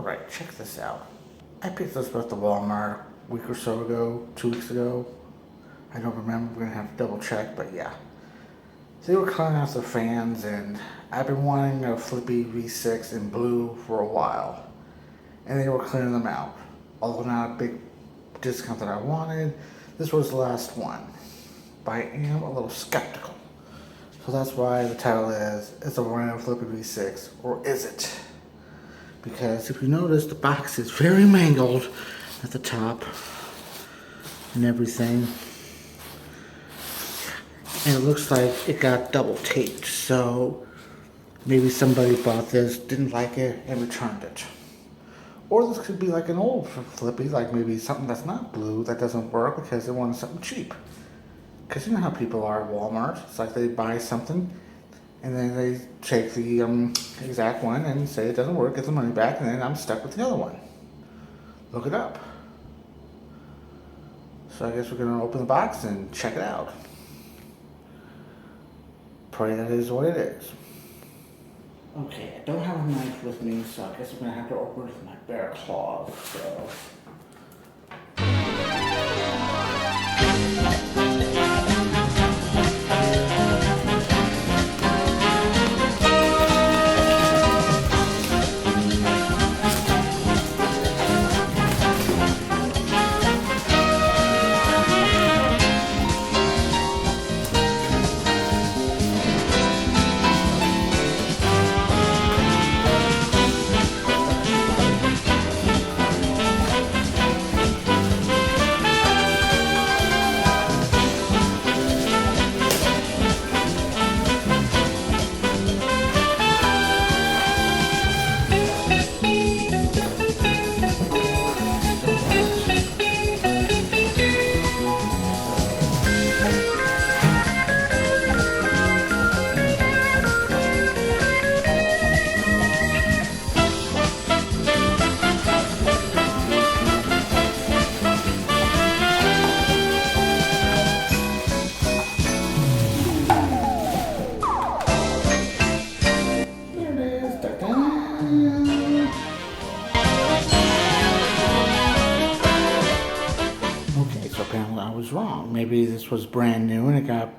Alright, check this out. I picked this up at the Walmart a week or so ago, 2 weeks ago. I don't remember, we're gonna have to double check, but yeah. So they were clearing out the fans, and I've been wanting a Flippi V6 in blue for a while. And they were clearing them out. Although not a big discount that I wanted, this was the last one. But I am a little skeptical. So that's why the title is a random Flippi V6, or is it? Because if you notice, the box is very mangled at the top and everything. And it looks like it got double taped, so maybe somebody bought this, didn't like it, and returned it. Or this could be like an old Flippi, like maybe something that's not blue that doesn't work because they wanted something cheap. Because you know how people are at Walmart. It's like they buy something and then they take the exact one and say it doesn't work, get the money back, and then I'm stuck with the other one. Look it up. So I guess we're going to open the box and check it out. Pray that is what it is. Okay, I don't have a knife with me, so I guess I'm going to have to open it with my bare claws. So. Okay, so apparently I was wrong. Maybe this was brand new and it got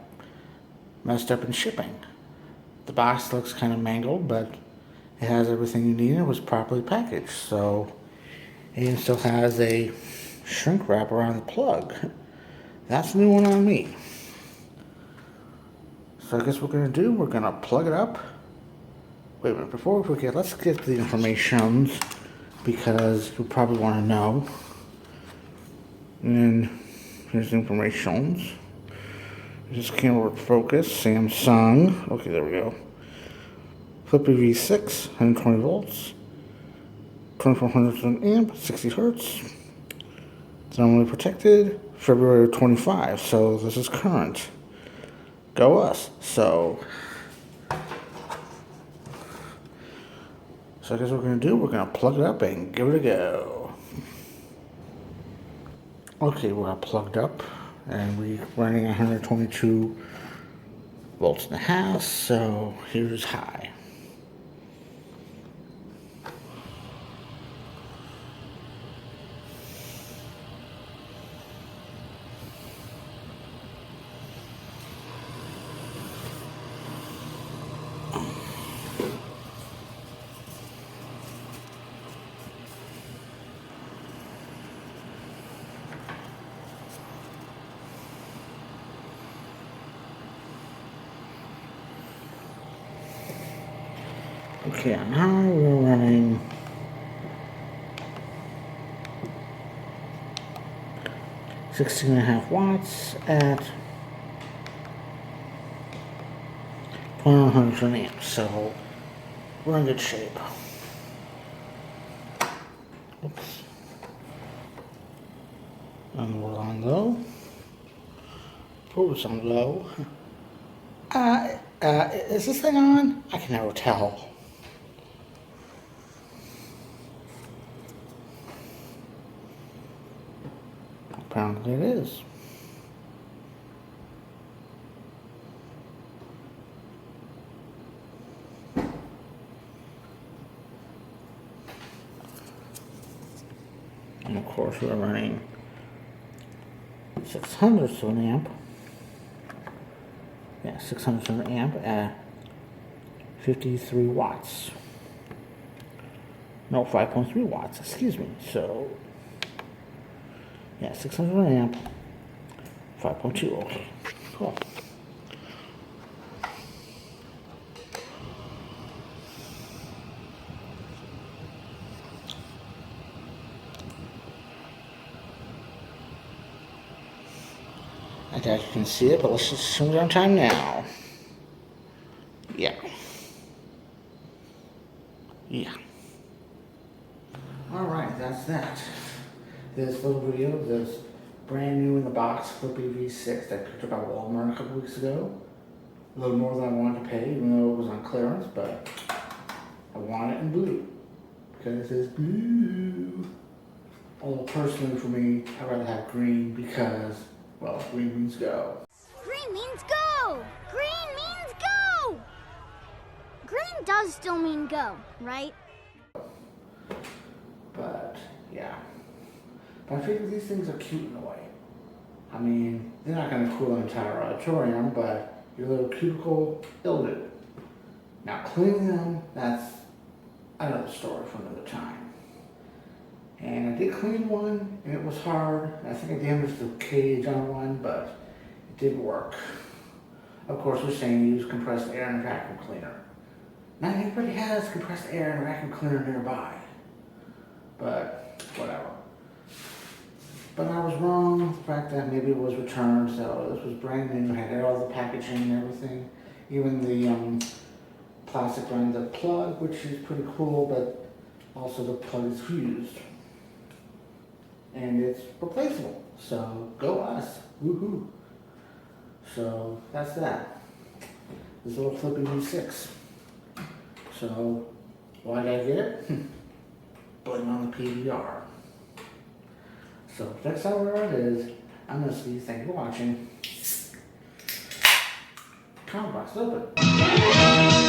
messed up in shipping. The box looks kind of mangled, but it has everything you need and it was properly packaged. So it still has a shrink wrap around the plug. That's a new one on me. So I guess what we're going to do, we're going to plug it up. Wait a minute, before we forget, let's get the information because you probably want to know. And here's the information. This camera focus, Samsung. Okay, there we go. Flippi V6, 120 volts, 2400 amp, 60 hertz. It's normally protected, February 25. So this is current. Go us. So I guess what we're going to do, we're going to plug it up and give it a go. Okay, we're plugged up and we're running 122 volts in the house, so here's high. Okay, now we're running 16.5 watts at 2100 amps, so we're in good shape. Oops. And we're on low. Oops, on low. Is this thing on? I can never tell. Apparently it is. And of course we're running 600 of an amp. Yeah, 600 of an amp at 53 watts. No, 5.3 watts, excuse me. So, yeah, 600 amp, 5.2, okay, cool. I doubt you can see it, but let's just assume we're on time now. Yeah. Yeah. Alright, that's that. This little video, this brand new in the box Flippi V6 that I picked up at Wal-Mart a couple weeks ago. A little more than I wanted to pay, even though it was on clearance, but I want it in blue. Because it says blue. Although personally for me, I'd rather have green because, well, green means go. Green means go! Green means go! Green does still mean go, right? But, yeah. But I figure these things are cute in a way. I mean, they're not going to cool an entire auditorium, but your little cubicle, they'll do. Now, cleaning them, that's another story for another time. And I did clean one, and it was hard. I think I damaged the cage on one, but it did work. Of course, we're saying use compressed air and a vacuum cleaner. Not everybody has compressed air and a vacuum cleaner nearby. But, whatever. But I was wrong, the fact that maybe it was returned, so this was brand new, had all the packaging and everything. Even the plastic around the plug, which is pretty cool, but also the plug is fused. And it's replaceable, so go us, woohoo. So that's that. This little Flippi V6. So, why did I get it? Blame on the PVR. So, next time where it is, I'm Eskie. Thank you for watching. Comment box open.